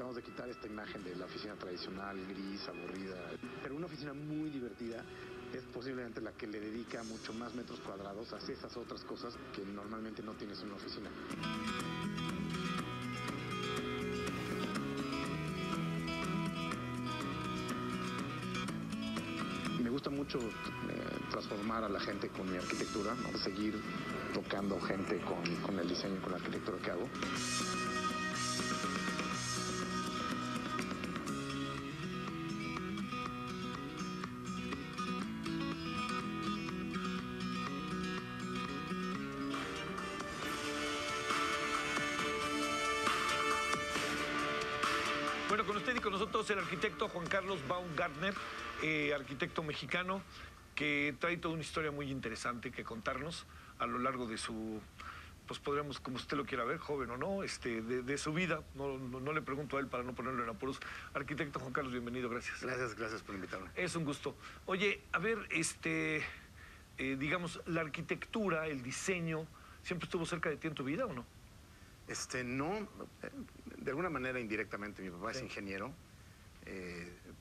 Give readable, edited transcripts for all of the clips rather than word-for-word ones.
tratamos de quitar esta imagen de la oficina tradicional, gris, aburrida. Pero una oficina muy divertida es posiblemente la que le dedica mucho más metros cuadrados a esas otras cosas que normalmente no tienes en una oficina. Me gusta mucho transformar a la gente con mi arquitectura, ¿no? Seguir tocando gente con el diseño y con la arquitectura que hago. Bueno, con usted y con nosotros el arquitecto Juan Carlos Baumgartner, arquitecto mexicano, que trae toda una historia muy interesante que contarnos a lo largo de su, pues podríamos, como usted lo quiera ver, joven o no, de su vida. No le pregunto a él para no ponerlo en apuros. Arquitecto Juan Carlos, bienvenido, gracias. Gracias por invitarme. Es un gusto. Oye, a ver, digamos, la arquitectura, el diseño, ¿siempre estuvo cerca de ti en tu vida o no? No, de alguna manera indirectamente. Mi papá es ingeniero,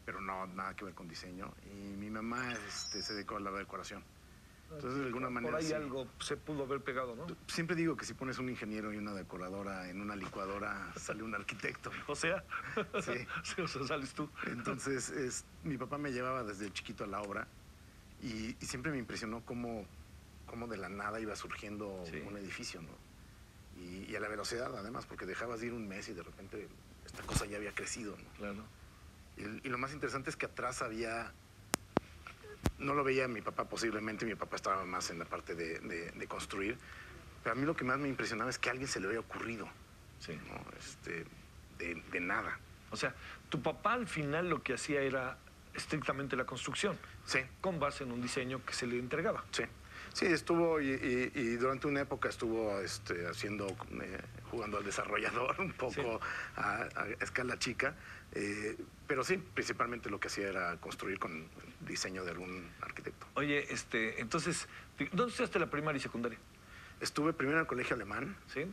pero no, nada que ver con diseño. Y mi mamá se dedicó a la decoración. Entonces, de alguna manera... Por ahí sí, algo se pudo haber pegado, ¿no? siempre digo que si pones un ingeniero y una decoradora en una licuadora, sale un arquitecto. O sea, Sí. o sea, sales tú. Entonces, mi papá me llevaba desde chiquito a la obra y siempre me impresionó cómo de la nada iba surgiendo un edificio, ¿no? Y a la velocidad, además, porque dejabas de ir un mes y de repente esta cosa ya había crecido, ¿no? Claro. Y lo más interesante es que atrás había... No lo veía mi papá posiblemente, mi papá estaba más en la parte de construir, pero a mí lo que más me impresionaba es que a alguien se le había ocurrido, Sí. ¿no? De nada. O sea, tu papá al final lo que hacía era estrictamente la construcción, Sí. con base en un diseño que se le entregaba. Sí. Sí, estuvo y durante una época estuvo jugando al desarrollador un poco a escala chica, pero sí, principalmente lo que hacía era construir con diseño de algún arquitecto. Oye, entonces, ¿dónde estudiaste la primaria y secundaria? Estuve primero en el colegio alemán. Sí.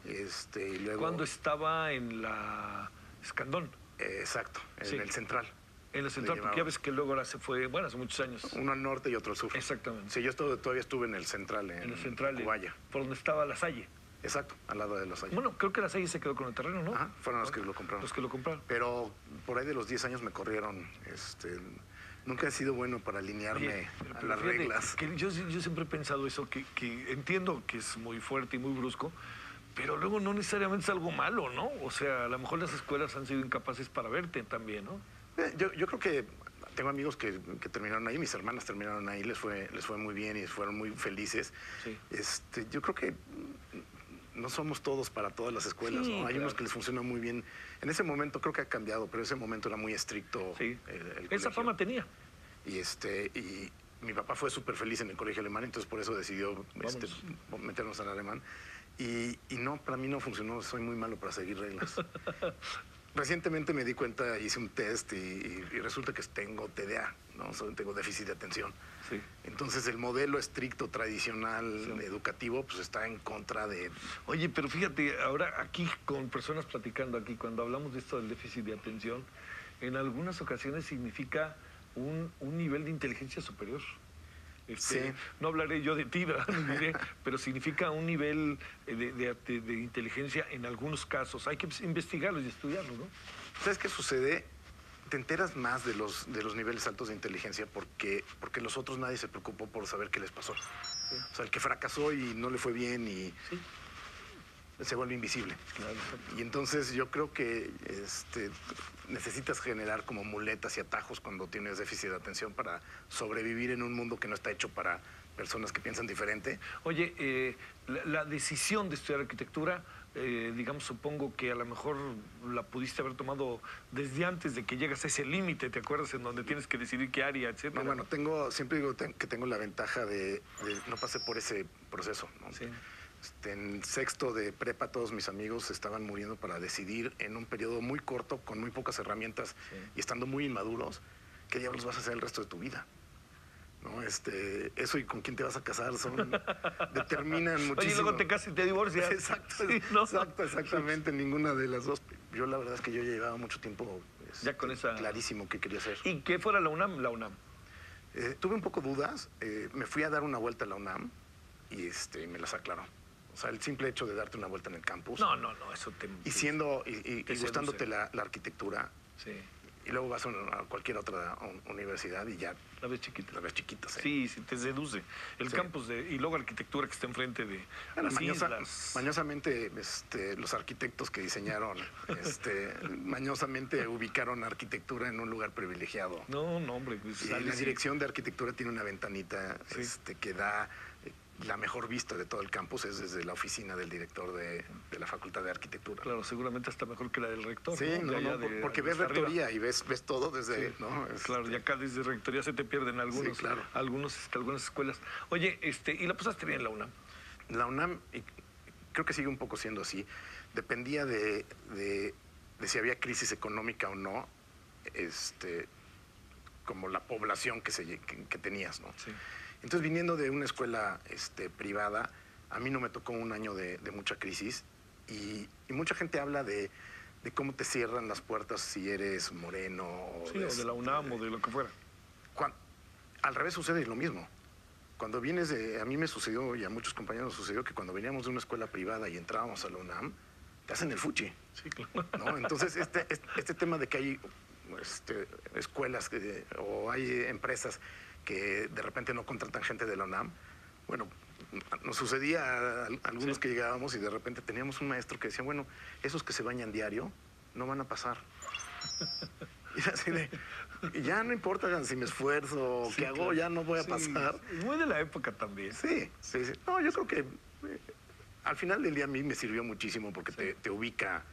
Y luego... ¿Cuándo estaba en la Escandón? Exacto, Sí. en el central. En la central, porque ya ves que luego ahora se fue, bueno, hace muchos años. Uno al norte y otro al sur. Exactamente. Sí, yo todavía estuve en el central, en el central, Cubaya. por donde estaba La Salle. Exacto, al lado de La Salle. Bueno, creo que La Salle se quedó con el terreno, ¿no? Ajá, fueron los que lo compraron. Los que lo compraron. Pero por ahí de los 10 años me corrieron. Nunca he sido bueno para alinearme a las fíjate reglas. Que yo siempre he pensado eso, que entiendo que es muy fuerte y muy brusco, pero luego no necesariamente es algo malo, ¿no? O sea, a lo mejor las escuelas han sido incapaces para verte también, ¿no? Yo creo que tengo amigos que terminaron ahí, mis hermanas terminaron ahí, les fue muy bien y fueron muy felices. Sí. Yo creo que no somos todos para todas las escuelas, Sí, ¿no? Hay claro. unos que les funciona muy bien. En ese momento creo que ha cambiado, pero ese momento era muy estricto. Sí. El Esa colegio. fama tenía. Y mi papá fue súper feliz en el colegio alemán, entonces por eso decidió meternos al alemán. Y no, para mí no funcionó, soy muy malo para seguir reglas. Recientemente me di cuenta, hice un test y resulta que tengo TDA, ¿no? Tengo déficit de atención. Sí. Entonces el modelo estricto, tradicional, educativo, pues está en contra de... Oye, pero fíjate, ahora aquí con personas platicando aquí, cuando hablamos de esto del déficit de atención, en algunas ocasiones significa un nivel de inteligencia superior. Sí. No hablaré yo de ti, ¿verdad? Diré, pero significa un nivel de inteligencia en algunos casos. Hay que investigarlo y estudiarlo, ¿no? ¿Sabes qué sucede? Te enteras más de los niveles altos de inteligencia porque los otros nadie se preocupó por saber qué les pasó. Sí. O sea, el que fracasó y no le fue bien y Sí. se vuelve invisible. Claro. Y entonces yo creo que necesitas generar como muletas y atajos cuando tienes déficit de atención para sobrevivir en un mundo que no está hecho para personas que piensan diferente. Oye, la decisión de estudiar arquitectura, digamos, supongo que a lo mejor la pudiste haber tomado desde antes de que llegas a ese límite, ¿te acuerdas? En donde tienes que decidir qué área, etcétera. No, bueno, siempre digo que tengo la ventaja de no pasé por ese proceso, ¿no? Sí. En sexto de prepa todos mis amigos estaban muriendo para decidir en un periodo muy corto, con muy pocas herramientas y estando muy inmaduros, qué diablos vas a hacer el resto de tu vida. ¿No? Eso y con quién te vas a casar determinan muchísimo. Oye, luego te casas y te divorcias. Exacto, Sí, ¿no? exactamente, ninguna de las dos. yo la verdad es que yo ya llevaba mucho tiempo Ya con esa... clarísimo qué quería hacer. ¿Y qué fuera la UNAM? La UNAM. Tuve un poco dudas, me fui a dar una vuelta a la UNAM y me las aclaró. O sea, el simple hecho de darte una vuelta en el campus. No, eso te... Y siendo, y te gustándote seduce. la arquitectura. Sí. Y luego vas a cualquier otra universidad y ya La ves chiquita. la ves chiquita. Sí, te seduce. El Sí. campus y luego arquitectura que está enfrente de Bueno, las islas. mañosamente los arquitectos que diseñaron, mañosamente ubicaron arquitectura en un lugar privilegiado. No, hombre. Pues, Y la dirección de arquitectura tiene una ventanita que da la mejor vista de todo el campus, es desde la oficina del director de la Facultad de Arquitectura. Claro, seguramente hasta mejor que la del rector. Sí, porque ves rectoría y ves todo desde... Sí. ¿no? Claro, y acá desde rectoría se te pierden algunos, Sí, claro. algunas escuelas. Oye, ¿y la pasaste bien en la UNAM? La UNAM, y creo que sigue un poco siendo así, dependía de si había crisis económica o no, como la población que tenías, ¿no? Sí. Entonces, viniendo de una escuela privada, a mí no me tocó un año de mucha crisis y mucha gente habla de cómo te cierran las puertas si eres moreno. Sí, o de la UNAM o de lo que fuera. Al revés sucede lo mismo. Cuando vienes a mí me sucedió y a muchos compañeros nos sucedió que cuando veníamos de una escuela privada y entrábamos a la UNAM, te hacen el fuchi. Sí, claro. ¿No? Entonces, este tema de que hay escuelas o hay empresas que de repente no contratan gente de la UNAM, bueno, nos sucedía a algunos que llegábamos y de repente teníamos un maestro que decía, bueno, esos que se bañan diario no van a pasar. Y así y ya no importa si me esfuerzo o qué hago, ya no voy a pasar. Muy de la época también. Sí. No, yo creo que al final del día a mí me sirvió muchísimo porque te ubica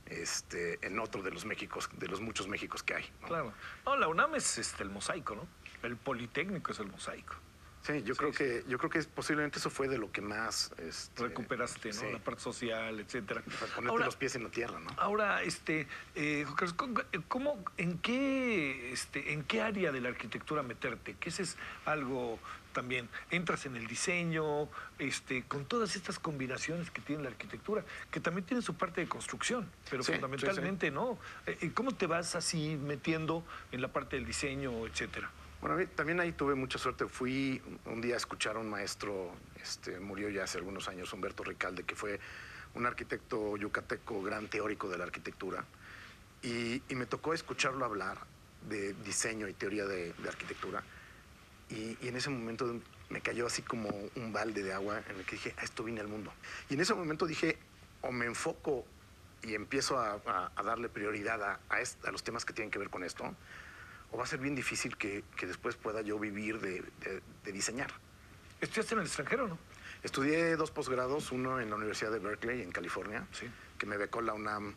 en otro de los Méxicos, de los muchos Méxicos que hay, ¿no? Claro. No, la UNAM es el mosaico, ¿no? El Politécnico es el mosaico. Sí, yo creo que posiblemente eso fue de lo que más recuperaste, ¿no? Sí. La parte social, etcétera. Para ponerte los pies en la tierra, ¿no? Ahora, Juan Carlos, en qué área de la arquitectura meterte? Que ese es algo también. Entras en el diseño, con todas estas combinaciones que tiene la arquitectura, que también tiene su parte de construcción, pero Sí, fundamentalmente sí. no. ¿Cómo te vas así metiendo en la parte del diseño, etcétera? Bueno, también ahí tuve mucha suerte. Fui un día a escuchar a un maestro, murió ya hace algunos años, Humberto Ricalde, que fue un arquitecto yucateco, gran teórico de la arquitectura. Y me tocó escucharlo hablar de diseño y teoría de arquitectura. Y en ese momento me cayó así como un balde de agua en el que dije, a esto vine al mundo. Y en ese momento dije, o me enfoco y empiezo a darle prioridad a los temas que tienen que ver con esto, o va a ser bien difícil que después pueda yo vivir de diseñar. ¿Estudiaste en el extranjero, no? Estudié 2 posgrados, uno en la Universidad de Berkeley, en California, Sí. que me becó la UNAM,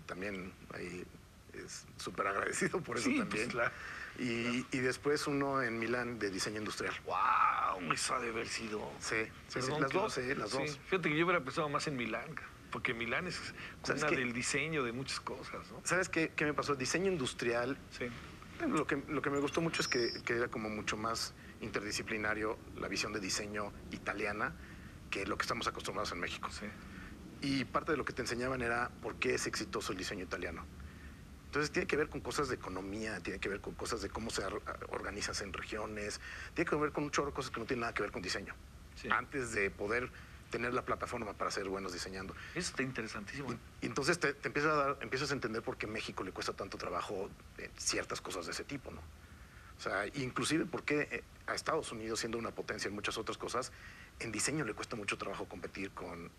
también ahí es súper agradecido por eso Sí, también. pues, claro. Y después uno en Milán de diseño industrial. ¡Wow! Eso ha de haber sido... Sí, Perdón, las que dos, las dos. Sí. Fíjate que yo hubiera pensado más en Milán, porque Milán es ¿Sabes cuna qué? del diseño, de muchas cosas, ¿no? ¿Sabes qué me pasó? Diseño industrial, Sí. lo que me gustó mucho es que era como mucho más interdisciplinario la visión de diseño italiana que lo que estamos acostumbrados en México. Sí. Y parte de lo que te enseñaban era por qué es exitoso el diseño italiano. Entonces tiene que ver con cosas de economía, tiene que ver con cosas de cómo se organizas en regiones, tiene que ver con un chorro de cosas que no tienen nada que ver con diseño. Sí. Antes de poder tener la plataforma para ser buenos diseñando. Eso está interesantísimo. Y entonces te empiezas a entender por qué a México le cuesta tanto trabajo ciertas cosas de ese tipo, ¿no? O sea, inclusive por qué a Estados Unidos, siendo una potencia en muchas otras cosas, en diseño le cuesta mucho trabajo competir con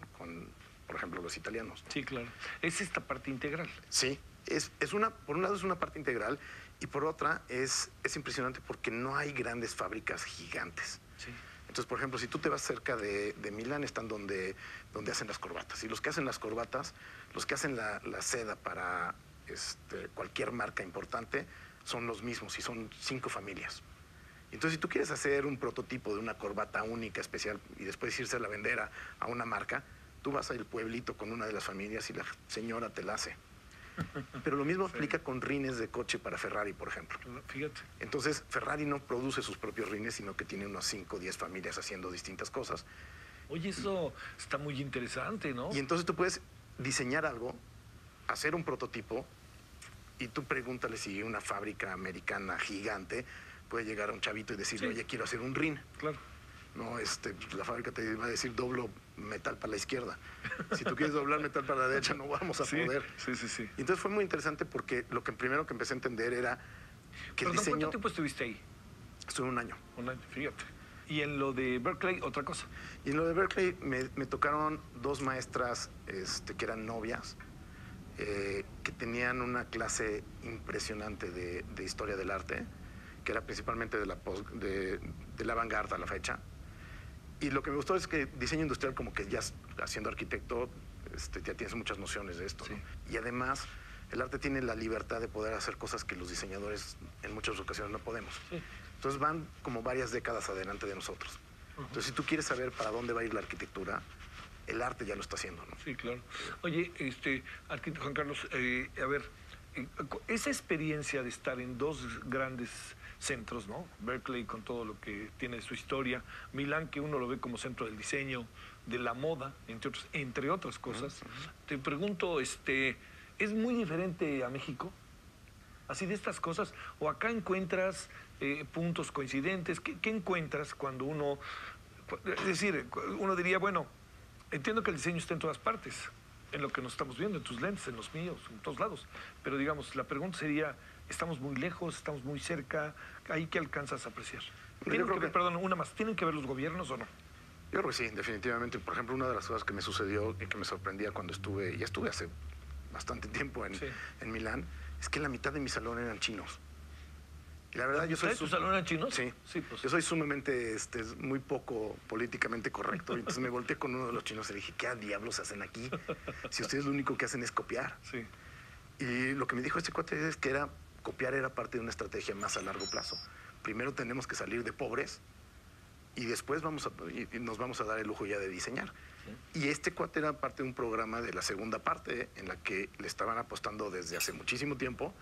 por ejemplo, los italianos, ¿no? Sí, claro. Es esta parte integral. Sí, por un lado es una parte integral y por otra es impresionante porque no hay grandes fábricas gigantes. Sí. Entonces, por ejemplo, si tú te vas cerca de Milán, están donde hacen las corbatas. Y los que hacen las corbatas, los que hacen la seda para cualquier marca importante, son los mismos y son 5 familias. Entonces, si tú quieres hacer un prototipo de una corbata única, especial, y después irse a la vender a una marca, tú vas al pueblito con una de las familias y la señora te la hace. Pero lo mismo aplica con rines de coche para Ferrari, por ejemplo. Fíjate. Entonces, Ferrari no produce sus propios rines, sino que tiene unas 5 o 10 familias haciendo distintas cosas. Oye, eso está muy interesante, ¿no? Y entonces tú puedes diseñar algo hacer un prototipo y tú pregúntale si una fábrica americana gigante puede llegar a un chavito y decirle, oye, quiero hacer un RIN. Claro. No, la fábrica te va a decir doblo metal para la izquierda. Si tú quieres doblar metal para la derecha, no vamos a poder. Sí. Y entonces fue muy interesante porque lo que primero que empecé a entender era que el diseño... ¿Cuánto tiempo estuviste ahí? Estuve un año. Un año, fíjate. Y en lo de Berkeley, otra cosa. Y en lo de Berkeley me tocaron dos maestras que eran novias, que tenían una clase impresionante de historia del arte, que era principalmente de la vanguardia a la fecha. Y lo que me gustó es que diseño industrial, como que ya siendo arquitecto, ya tienes muchas nociones de esto, sí. ¿no? Y además, el arte tiene la libertad de poder hacer cosas que los diseñadores en muchas ocasiones no podemos. Sí. Entonces van como varias décadas adelante de nosotros. Entonces, si tú quieres saber para dónde va a ir la arquitectura, el arte ya lo está haciendo, ¿no? Sí, claro. Oye, arquitecto Juan Carlos, a ver, esa experiencia de estar en dos grandes centros, ¿no? Berkeley con todo lo que tiene su historia, Milán, que uno lo ve como centro del diseño, de la moda, entre otras cosas. Te pregunto, ¿es muy diferente a México? Así de estas cosas, o acá encuentras puntos coincidentes. ¿Qué encuentras cuando uno, es decir, uno diría, bueno, entiendo que el diseño está en todas partes, en lo que nos estamos viendo, en tus lentes, en los míos, en todos lados, pero digamos, la pregunta sería, ¿estamos muy lejos, estamos muy cerca? ¿Ahí qué alcanzas a apreciar? Perdón, una más, ¿tienen que ver los gobiernos o no? Yo creo que sí, definitivamente. Por ejemplo, una de las cosas que me sucedió y que me sorprendía cuando ya estuve hace bastante tiempo en Milán, es que la mitad de mi salón eran chinos. Y la verdad, ¿Tu salón eran chinos? Sí, pues. Yo soy sumamente, muy poco políticamente correcto. Entonces me volteé con uno de los chinos y le dije, ¿qué diablos hacen aquí? Si ustedes lo único que hacen es copiar. Sí. Y lo que me dijo este cuate es que copiar era parte de una estrategia más a largo plazo. Primero tenemos que salir de pobres y después nos vamos a dar el lujo ya de diseñar. Sí. Y este cuate era parte de un programa de la segunda parte en la que le estaban apostando desde hace muchísimo tiempo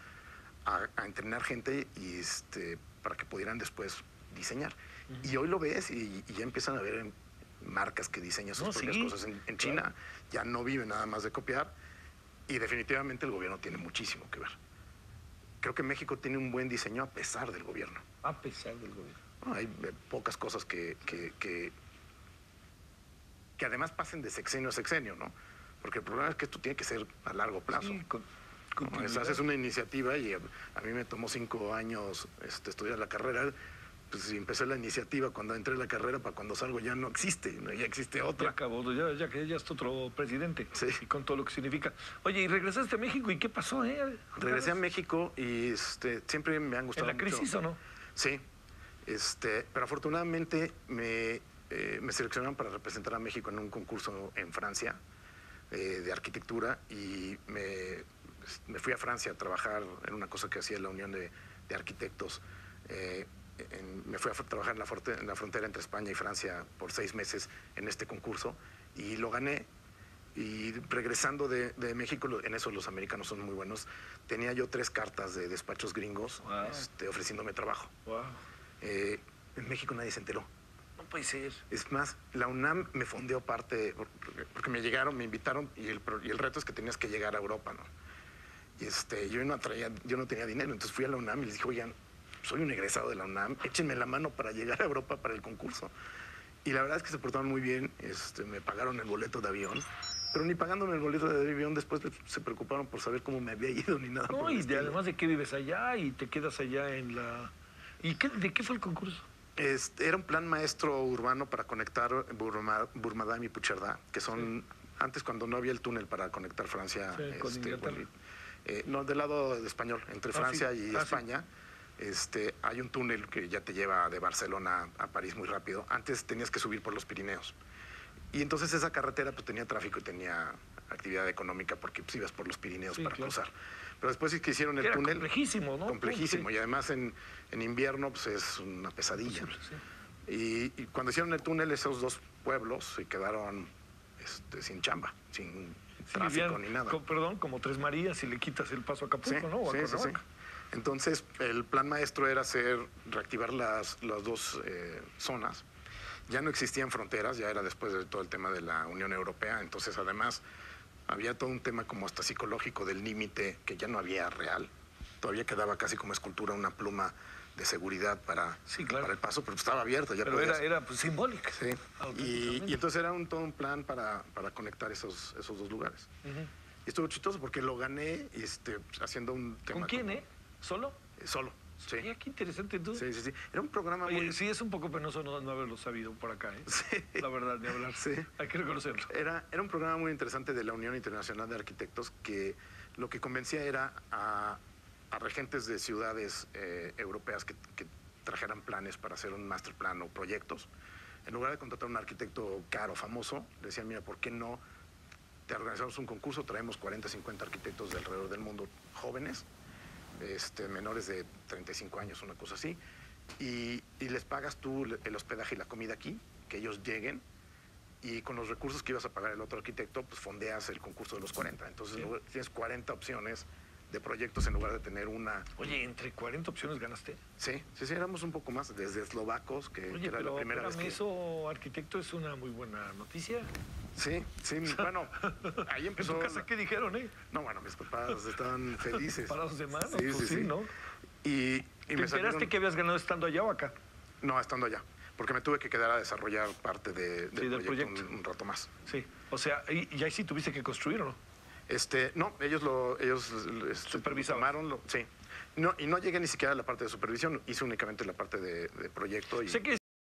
a entrenar gente y para que pudieran después diseñar. Y hoy lo ves y ya empiezan a ver marcas que diseñan sus propias cosas en China. Claro. Ya no viven nada más de copiar y definitivamente el gobierno tiene muchísimo que ver. Creo que México tiene un buen diseño a pesar del gobierno. A pesar del gobierno. No, hay pocas cosas que además pasen de sexenio a sexenio, ¿no? Porque el problema es que esto tiene que ser a largo plazo. Sí, haces una iniciativa y a mí me tomó 5 años estudiar la carrera. Pues si empecé la iniciativa cuando entré en la carrera, para cuando salgo ya no existe, ¿no? Ya existe otra. Ya acabó, ya está otro presidente. Sí. Y con todo lo que significa. Oye, ¿y regresaste a México? ¿Y qué pasó, Regresé a México y siempre me han gustado mucho. ¿En la crisis o no? Sí. Pero afortunadamente me seleccionaron para representar a México en un concurso en Francia de arquitectura y me fui a Francia a trabajar en una cosa que hacía la Unión de Arquitectos. Me fui a trabajar en la frontera entre España y Francia por 6 meses en este concurso y lo gané. Y regresando de México, en eso los americanos son muy buenos, tenía yo 3 cartas de despachos gringos. Wow. Ofreciéndome trabajo. Wow. En México nadie se enteró. No puede ser. Es más, la UNAM me fondeó parte, porque me invitaron y el reto es que tenías que llegar a Europa, ¿no? Y yo no tenía dinero, entonces fui a la UNAM y les dije, oigan, soy un egresado de la UNAM, échenme la mano para llegar a Europa para el concurso. Y la verdad es que se portaron muy bien, me pagaron el boleto de avión, pero ni pagándome el boleto de avión después se preocuparon por saber cómo me había ido ni nada. No, y además de que vives allá y te quedas allá en la... ¿Y de qué fue el concurso? Era un plan maestro urbano para conectar Burmadam y Puigcerdá, que son antes cuando no había el túnel para conectar Francia. Con Inglaterra. No, del lado español, entre Francia y España. Sí. Hay un túnel que ya te lleva de Barcelona a París muy rápido. Antes tenías que subir por los Pirineos. Y entonces esa carretera pues tenía tráfico y tenía actividad económica porque pues, ibas por los Pirineos para cruzar. Pero después sí que hicieron el túnel. Complejísimo, ¿no? Complejísimo. Sí. Y además en invierno pues es una pesadilla. Sí. Y cuando hicieron el túnel, esos 2 pueblos se quedaron sin chamba, sin tráfico ni nada. Perdón, como Tres Marías si le quitas el paso a Acapulco, ¿no? O sí. Entonces, el plan maestro era reactivar las 2 zonas. Ya no existían fronteras, ya era después de todo el tema de la Unión Europea. Entonces, además, Había todo un tema como hasta psicológico del límite, que ya no había real. Todavía quedaba casi como escultura una pluma de seguridad para el paso, pero estaba abierta. Ya pero era pues, simbólica. Sí. Y entonces era todo un plan para conectar esos dos lugares. Y estuvo chistoso porque lo gané haciendo un tema. ¿Con quién, ¿Solo? Solo. Sí. Mira, qué interesante tú. Sí. Era un programa muy... Sí, es un poco penoso no haberlo sabido por acá, ¿eh? Sí. La verdad, ni hablar. Sí. Hay que reconocerlo. Era un programa muy interesante de la Unión Internacional de Arquitectos que lo que convencía era a regentes de ciudades europeas que trajeran planes para hacer un master plan o proyectos. En lugar de contratar a un arquitecto caro, famoso, decían, mira, ¿por qué no te organizamos un concurso? Traemos 40, 50 arquitectos de alrededor del mundo jóvenes, menores de 35 años, una cosa así, y les pagas tú el hospedaje y la comida aquí, que ellos lleguen, y con los recursos que ibas a pagar el otro arquitecto, pues fondeas el concurso de los 40. Entonces tienes 40 opciones de proyectos en lugar de tener una. Oye, ¿entre 40 opciones ganaste? Sí, éramos un poco más, desde eslovacos, que era la primera vez que... eso, arquitecto, es una muy buena noticia. Sí, bueno, ahí empezó... ¿En tu casa qué dijeron, No, bueno, mis papás estaban felices. Parados de mano, sí, ¿no? ¿Y ¿Te enteraste que habías ganado estando allá o acá? No, estando allá, porque me tuve que quedar a desarrollar parte del proyecto un rato más. Sí, o sea, ¿y ahí sí tuviste que construir o no? No, ellos supervisaron. Sí. No, y no llegué ni siquiera a la parte de supervisión, hice únicamente la parte de proyecto. Sé que